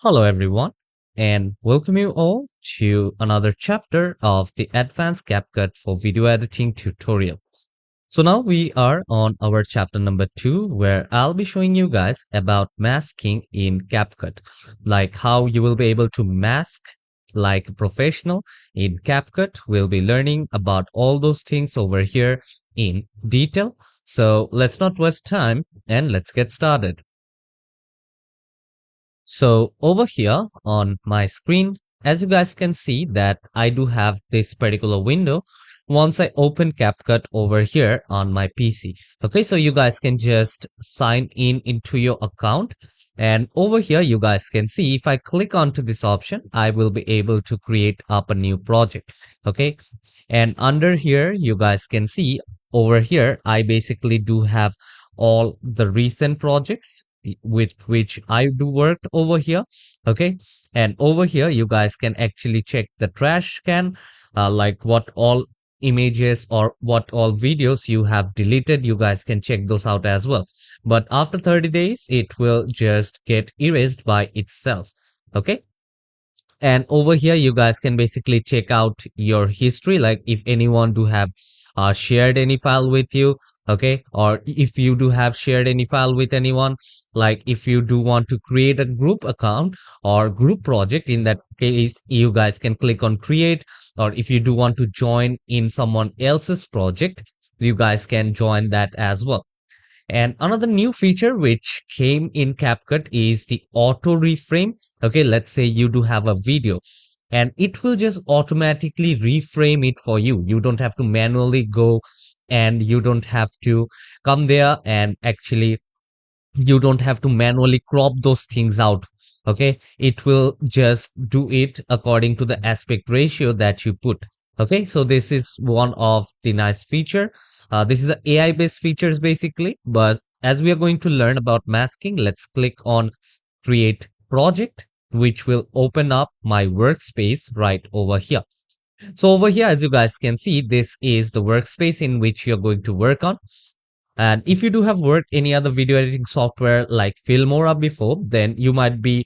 Hello, everyone, and welcome you all to another chapter of the Advanced CapCut for Video Editing tutorial. So now we are on our chapter number 2, where I'll be showing you guys about masking in CapCut, like how you will be able to mask like a professional in CapCut. We'll be learning about all those things over here in detail. So let's not waste time and let's get started. So over here on my screen, as you guys can see that I do have this particular window once I open CapCut over here on my PC. Okay, so you guys can just sign in into your account. And over here, you guys can see if I click onto this option, I will be able to create up a new project. Okay, and under here, you guys can see over here, I basically do have all the recent projects with which I do work over here. Okay, and over here you guys can actually check the trash can, like what all images or what all videos you have deleted. You guys can check those out as well, but after 30 days it will just get erased by itself. Okay, and over here you guys can basically check out your history, like if anyone do have shared any file with you. Okay, or if you do have shared any file with anyone, like if you do want to create a group account or group project, in that case you guys can click on create. Or if you do want to join in someone else's project, you guys can join that as well. And another new feature which came in CapCut is the auto reframe. Okay, let's say you do have a video and it will just automatically reframe it for you. You don't have to manually go, and you don't have to come there, and actually you don't have to manually crop those things out. Okay, it will just do it according to the aspect ratio that you put. Okay, so this is one of the nice feature. This is a AI based features basically, but as we are going to learn about masking, let's click on create project, which will open up my workspace right over here. So over here, as you guys can see, this is the workspace in which you're going to work on. And if you do have worked any other video editing software like Filmora before, then you might be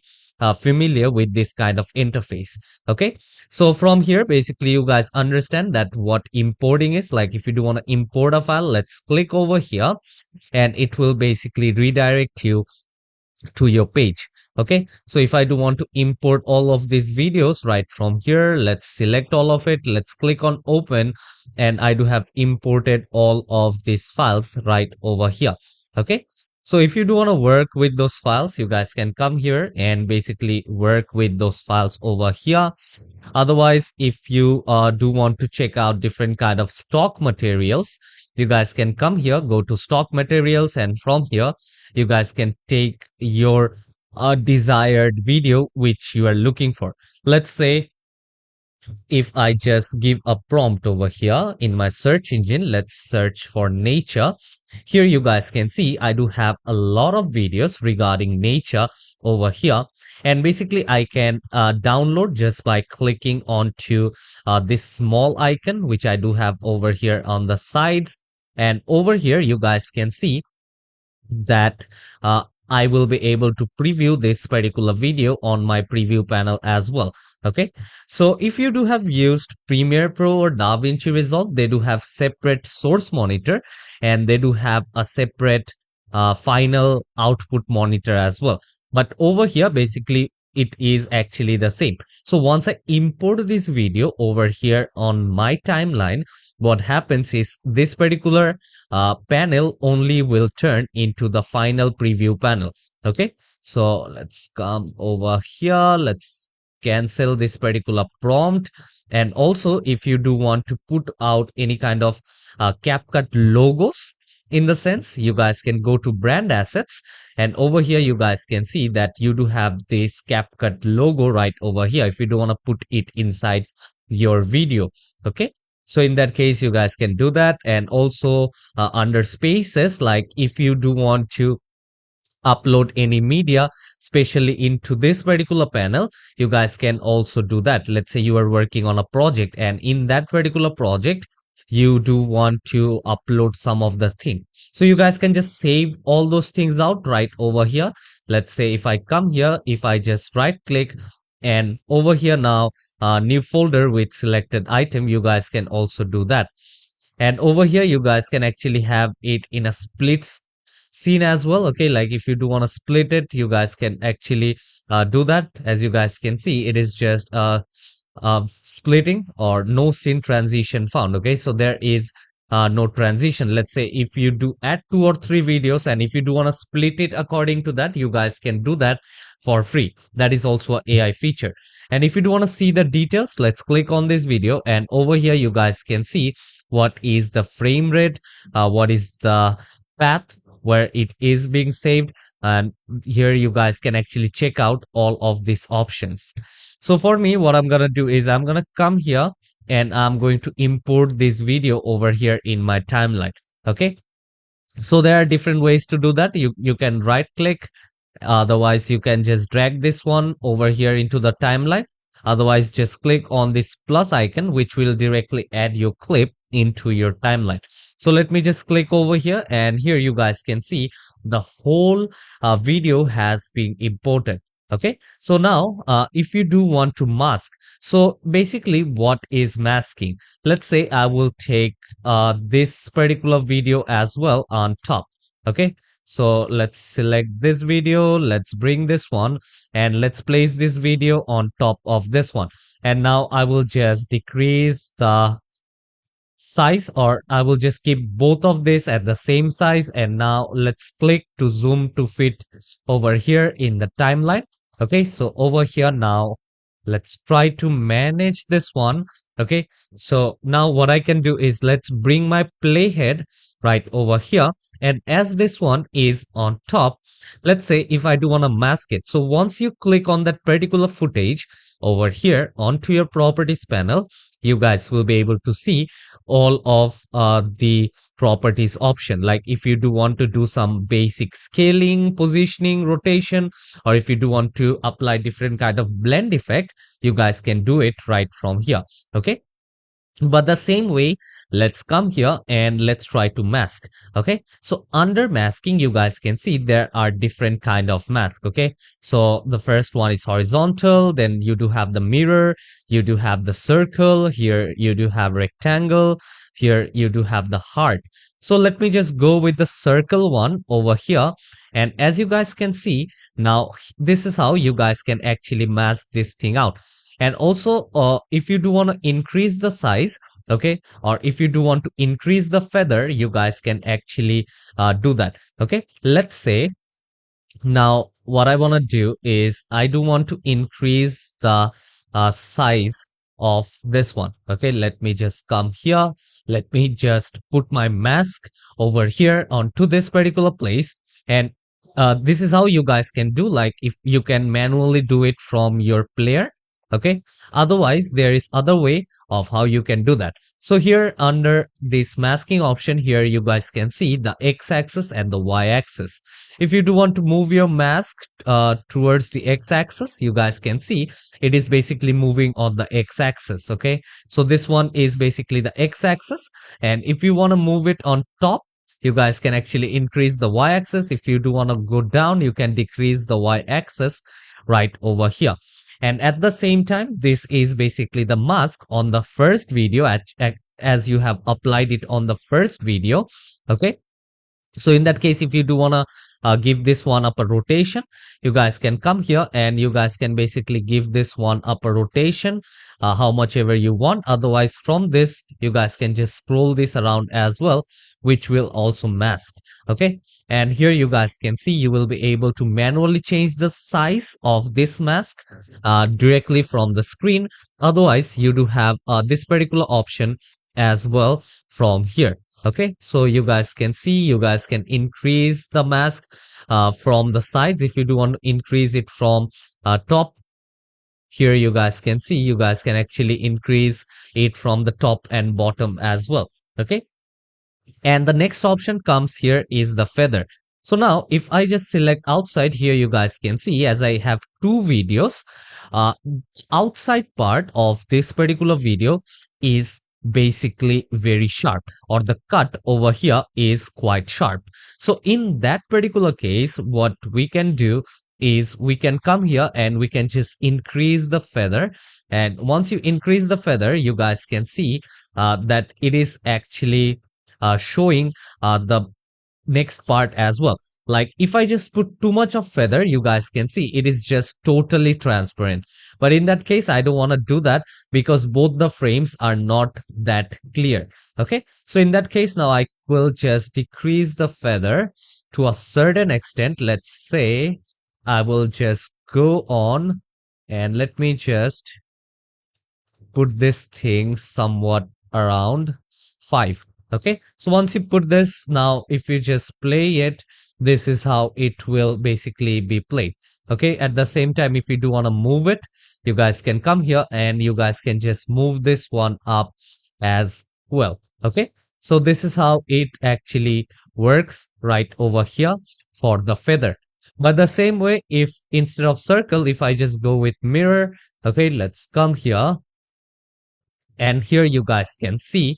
familiar with this kind of interface. Okay, so from here, basically, you guys understand that what importing is. Like if you do want to import a file, let's click over here and it will basically redirect you to your page. Okay, so if I do want to import all of these videos right from here, let's select all of it, let's click on open, and I do have imported all of these files right over here. Okay, so if you do want to work with those files, you guys can come here and basically work with those files over here. Otherwise, if you do want to check out different kind of stock materials, you guys can come here, go to stock materials, and from here you guys can take your desired video which you are looking for. Let's say if I just give a prompt over here in my search engine, let's search for nature. Here you guys can see I do have a lot of videos regarding nature over here, and basically I can download just by clicking onto this small icon which I do have over here on the sides. And over here you guys can see that I will be able to preview this particular video on my preview panel as well. Okay, so if you do have used Premiere Pro or DaVinci Resolve, they do have separate source monitor and they do have a separate final output monitor as well. But over here, basically, it is actually the same. So once I import this video over here on my timeline, what happens is this particular panel only will turn into the final preview panel. Okay, so let's come over here. Let's cancel this particular prompt. And also, if you do want to put out any kind of CapCut logos, in the sense, you guys can go to brand assets, and over here you guys can see that you do have this CapCut logo right over here if you do want to put it inside your video. Okay, so in that case you guys can do that. And also under spaces, like if you do want to upload any media especially into this particular panel, you guys can also do that. Let's say you are working on a project, and in that particular project you do want to upload some of the things. So you guys can just save all those things out right over here. Let's say if I come here, if I just right click and over here now, new folder with selected item, you guys can also do that. And over here, you guys can actually have it in a split scene as well. Okay, like if you do want to split it, you guys can actually do that. As you guys can see, it is just splitting or no scene transition found. Okay, so there is no transition. Let's say if you do add 2 or 3 videos and if you do want to split it according to that, you guys can do that for free. That is also a AI feature. And if you do want to see the details, let's click on this video, and over here you guys can see what is the frame rate, what is the path where it is being saved, and here you guys can actually check out all of these options. So for me, what I'm gonna do is I'm gonna come here and I'm going to import this video over here in my timeline. Okay, so there are different ways to do that. You can right click, otherwise you can just drag this one over here into the timeline. Otherwise, just click on this plus icon, which will directly add your clip into your timeline. So let me just click over here, and here you guys can see the whole video has been imported. Okay, so now if you do want to mask, so basically what is masking? Let's say I will take this particular video as well on top. Okay, so let's select this video, let's bring this one, and let's place this video on top of this one. And now I will just decrease the size, or I will just keep both of this at the same size. And now let's click to zoom to fit over here in the timeline. Okay, so over here now, let's try to manage this one. Okay, so now what I can do is let's bring my playhead right over here. And as this one is on top, let's say if I do want to mask it. So once you click on that particular footage over here onto your properties panel, you guys will be able to see all of the properties option. Like if you do want to do some basic scaling, positioning, rotation, or if you do want to apply different kind of blend effect, you guys can do it right from here. Okay, but the same way, let's come here and let's try to mask. Okay, so under masking, you guys can see there are different kind of mask. Okay, so the first one is horizontal, then you do have the mirror, you do have the circle, here you do have rectangle, here you do have the heart. So let me just go with the circle one over here. And as you guys can see, now this is how you guys can actually mask this thing out. And also if you do want to increase the size, okay, or if you do want to increase the feather, you guys can actually do that. Okay, let's say now what I want to do is I do want to increase the size of this one. Okay, let me just come here, let me just put my mask over here onto this particular place. And this is how you guys can do, like if you can manually do it from your player. Okay, otherwise there is other way of how you can do that. So here under this masking option, here you guys can see the x-axis and the y-axis. If you do want to move your mask towards the x-axis, you guys can see it is basically moving on the x-axis. Okay, so this one is basically the x-axis, and if you want to move it on top, you guys can actually increase the y-axis. If you do want to go down, you can decrease the y-axis right over here. And at the same time, this is basically the mask on the first video as you have applied it on the first video. Okay, so in that case, if you do want to give this one up a rotation, you guys can come here and you guys can basically give this one up a rotation how much ever you want. Otherwise, from this, you guys can just scroll this around as well, which will also mask. Okay, and here you guys can see you will be able to manually change the size of this mask directly from the screen. Otherwise, you do have this particular option as well from here. Okay, so you guys can see, you guys can increase the mask from the sides. If you do want to increase it from top, here you guys can see, you guys can actually increase it from the top and bottom as well. Okay, and the next option comes here is the feather. So now if I just select outside, here you guys can see as I have 2 videos, outside part of this particular video is basically very sharp, or the cut over here is quite sharp. So in that particular case, what we can do is we can come here and we can just increase the feather. And once you increase the feather, you guys can see that it is actually showing the next part as well. Like if I just put too much of feather, you guys can see it is just totally transparent. But in that case, I don't want to do that because both the frames are not that clear. Okay, so in that case, now I will just decrease the feather to a certain extent. Let's say I will just go on and let me just put this thing somewhat around 5. Okay, so once you put this, now if you just play it, this is how it will basically be played. Okay, at the same time, if you do want to move it, you guys can come here and you guys can just move this one up as well. Okay, so this is how it actually works right over here for the feather. But the same way, if instead of circle, if I just go with mirror, okay, let's come here and here you guys can see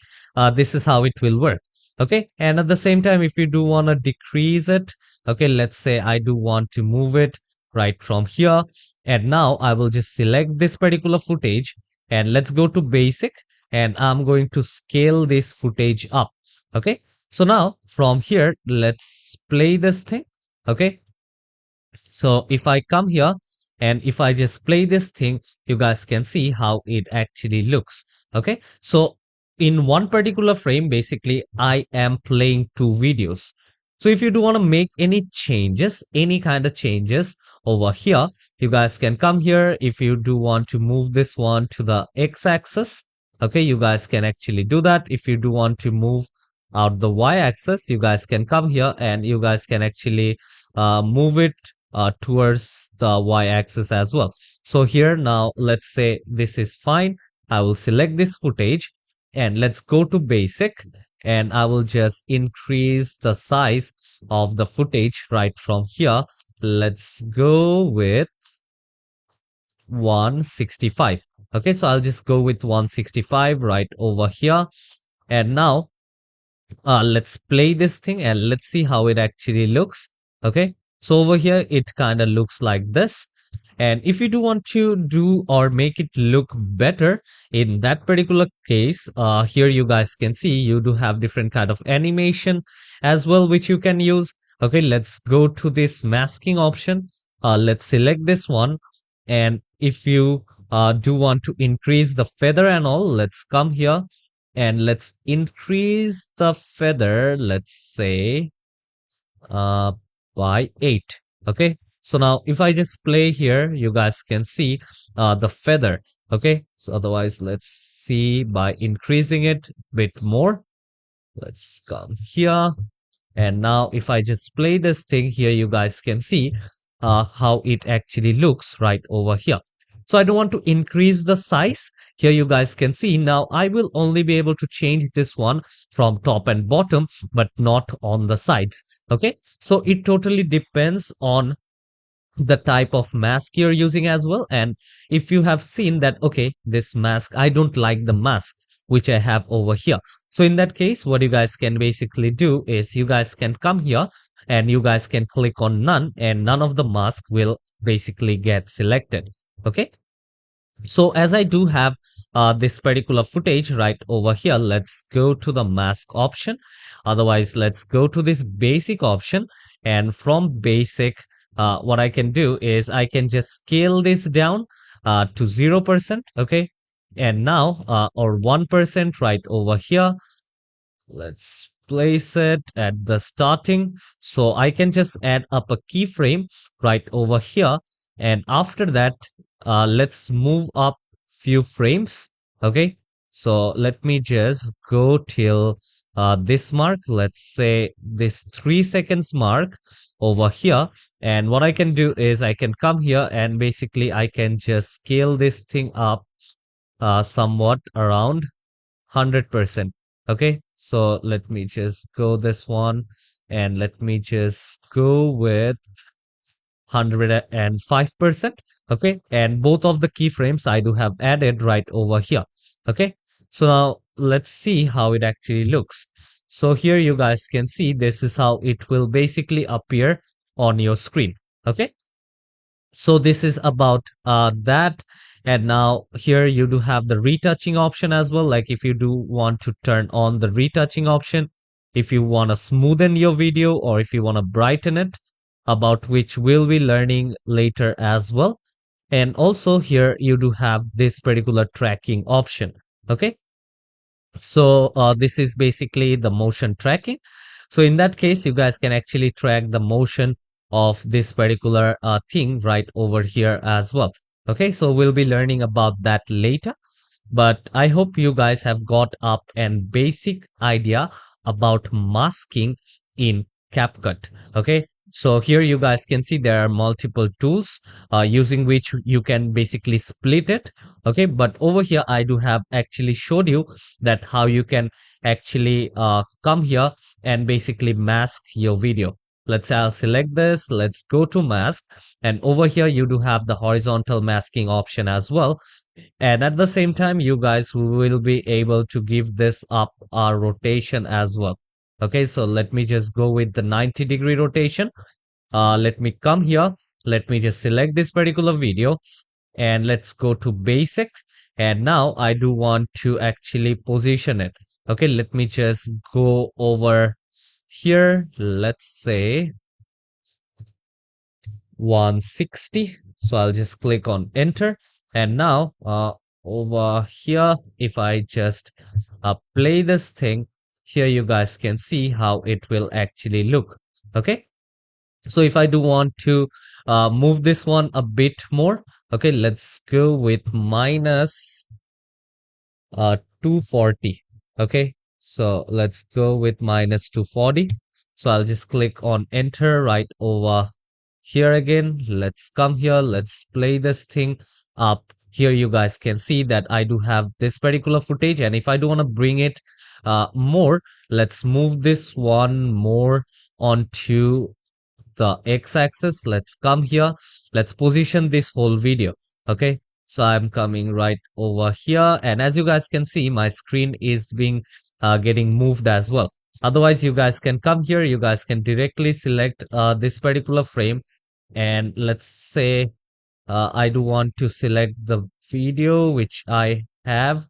this is how it will work. Okay, and at the same time, if you do want to decrease it, okay, let's say I do want to move it right from here, and now I will just select this particular footage and let's go to basic, and I'm going to scale this footage up. Okay, so now from here, let's play this thing. Okay, so if I come here and if I just play this thing, you guys can see how it actually looks. Okay, so in one particular frame, basically I am playing two videos. So if you do want to make any changes, any kind of changes over here, you guys can come here. If you do want to move this one to the x-axis, okay, you guys can actually do that. If you do want to move out the y-axis, you guys can come here and you guys can actually move it towards the y-axis as well. So here now, let's say this is fine. I will select this footage and let's go to basic, and I will just increase the size of the footage right from here. Let's go with 165. Okay, so I'll just go with 165 right over here. And now let's play this thing and let's see how it actually looks. Okay, so over here it kind of looks like this. And if you do want to do or make it look better in that particular case, here you guys can see you do have different kind of animation as well which you can use. Okay, let's go to this masking option. Let's select this one, and if you do want to increase the feather and all, let's come here and let's increase the feather, let's say uh by 8. Okay, so now if I just play here, you guys can see the feather. Okay, so otherwise let's see by increasing it a bit more. Let's come here, and now if I just play this thing here, you guys can see how it actually looks right over here. So I don't want to increase the size. Here you guys can see now I will only be able to change this one from top and bottom, but not on the sides. Okay, so it totally depends on the type of mask you're using as well. And if you have seen that, okay, this mask, I don't like the mask which I have over here. So in that case, what you guys can basically do is you guys can come here and you guys can click on none, and none of the mask will basically get selected. Okay, so as I do have this particular footage right over here, let's go to the mask option. Otherwise, let's go to this basic option, and from basic, what I can do is I can just scale this down to 0%. Okay, and now or 1% right over here. Let's place it at the starting. So I can just add up a keyframe right over here. And after that, let's move up few frames. Okay, so let me just go till this mark. Let's say this 3 seconds mark over here. And what I can do is I can come here and basically I can just scale this thing up somewhat around 100%. Okay, so let me just go this one and let me just go with 105%. Okay, and both of the keyframes I do have added right over here. Okay, so now let's see how it actually looks. So here you guys can see this is how it will basically appear on your screen. Okay, so this is about that. And now here you do have the retouching option as well. Like if you do want to turn on the retouching option, if you want to smoothen your video, or if you want to brighten it, about which we'll be learning later as well. And also here you do have this particular tracking option. Okay, so this is basically the motion tracking. So in that case, you guys can actually track the motion of this particular thing right over here as well. Okay, so we'll be learning about that later, but I hope you guys have got up an basic idea about masking in CapCut. Okay, so here you guys can see there are multiple tools using which you can basically split it. Okay, but over here I do have actually showed you that how you can actually come here and basically mask your video. Let's say I'll select this, let's go to mask, and over here you do have the horizontal masking option as well. And at the same time, you guys will be able to give this up a rotation as well. Okay, so let me just go with the 90-degree rotation. Let me come here. Let me just select this particular video, and let's go to basic. And now I do want to actually position it. Okay, let me just go over here. Let's say 160. So I'll just click on enter. And now over here, if I just play this thing, here you guys can see how it will actually look. Okay, so if I do want to move this one a bit more, okay, let's go with minus 240. Okay, so let's go with minus 240. So I'll just click on enter right over here again. Let's come here, let's play this thing up. Here you guys can see that I do have this particular footage, and if I do want to bring it more, let's move this one more onto the x-axis. Let's come here, let's position this whole video. Okay, so I'm coming right over here, and as you guys can see, my screen is being getting moved as well. Otherwise, you guys can come here, you guys can directly select this particular frame, and let's say I do want to select the video which I have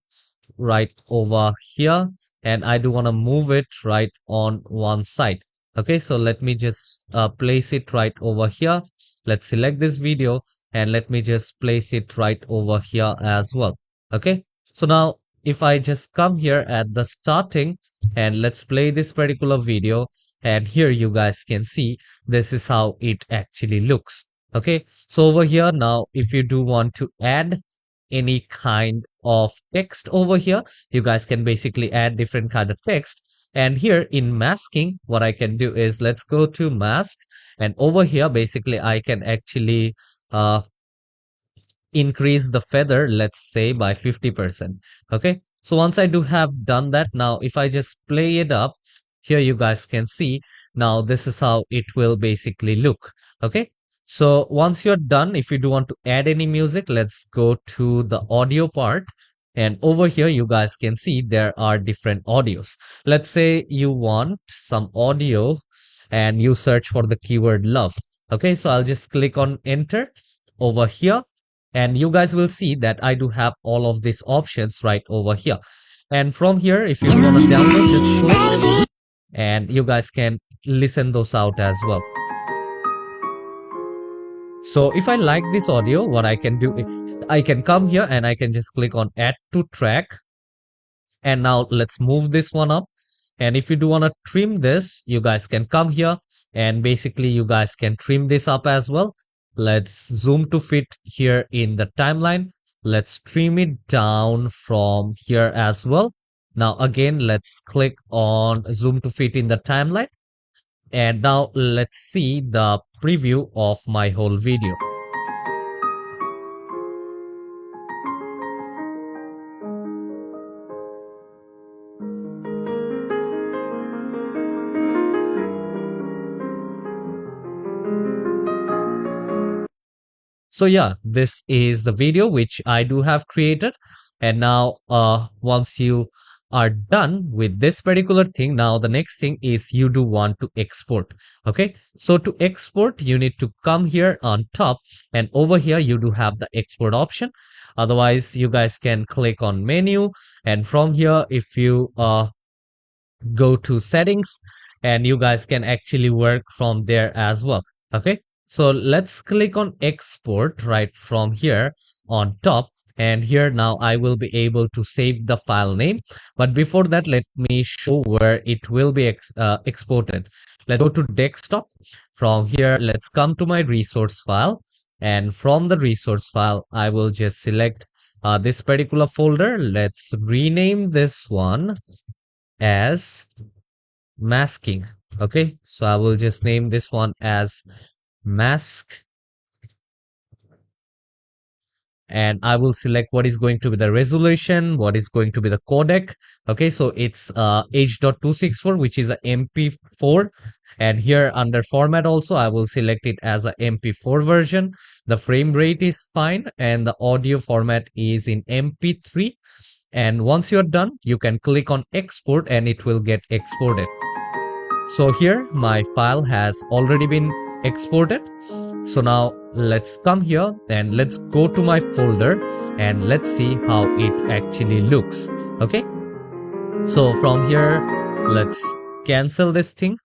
right over here, and I do want to move it right on one side. Okay, so let me just place it right over here. Let's select this video, and let me just place it right over here as well. Okay, so now if I just come here at the starting, and let's play this particular video, and here you guys can see this is how it actually looks. Okay, so over here now, if you do want to add any kind of text over here, you guys can basically add different kind of text. And here in masking, what I can do is let's go to mask, and over here basically I can actually increase the feather, let's say by 50%. Okay, so once I do have done that, now if I just play it up, here you guys can see now this is how it will basically look. Okay, so once you're done, if you do want to add any music, let's go to the audio part, and over here you guys can see there are different audios. Let's say you want some audio and you search for the keyword love. Okay, so I'll just click on enter over here, and you guys will see that I do have all of these options right over here. And from here, if you want to download, just click, and you guys can listen those out as well. So if I like this audio, what I can do is I can come here and I can just click on add to track. And now let's move this one up. And if you do want to trim this, you guys can come here and basically you guys can trim this up as well. Let's zoom to fit here in the timeline. Let's trim it down from here as well. Now again, let's click on zoom to fit in the timeline. And now let's see the preview of my whole video. So yeah, this is the video which I do have created. And now once you are done with this particular thing, now the next thing is you do want to export. Okay, so to export, you need to come here on top, and over here you do have the export option. Otherwise, you guys can click on menu, and from here, if you go to settings, and you guys can actually work from there as well. Okay, so let's click on export right from here on top, and here now I will be able to save the file name. But before that, let me show where it will be exported. Let's go to desktop. From here, let's come to my resource file, and from the resource file I will just select this particular folder. Let's rename this one as masking. Okay, so I will just name this one as mask, and I will select what is going to be the resolution, what is going to be the codec. Okay, so it's H.264, which is a MP4, and here under format also I will select it as a MP4 version. The frame rate is fine, and the audio format is in MP3. And once you're done, you can click on export and it will get exported. So here my file has already been exported. So now let's come here and let's go to my folder and let's see how it actually looks. Okay, so from here, let's cancel this thing,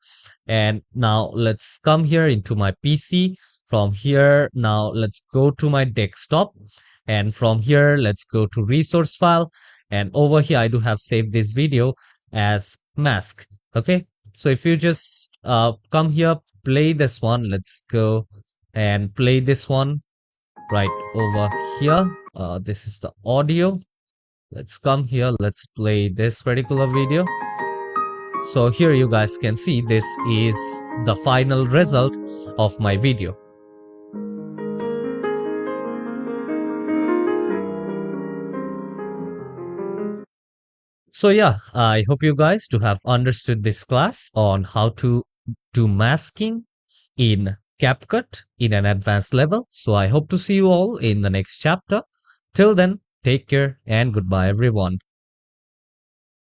and now let's come here into my PC. From here, now let's go to my desktop, and from here let's go to resource file, and over here I do have saved this video as mask. Okay, so if you just come here, play this one, let's go and play this one right over here. This is the audio. Let's come here, let's play this particular video. So here you guys can see this is the final result of my video. So yeah, I hope you guys to have understood this class on how to do masking in CapCut in an advanced level. So I hope to see you all in the next chapter. Till then, take care and goodbye everyone.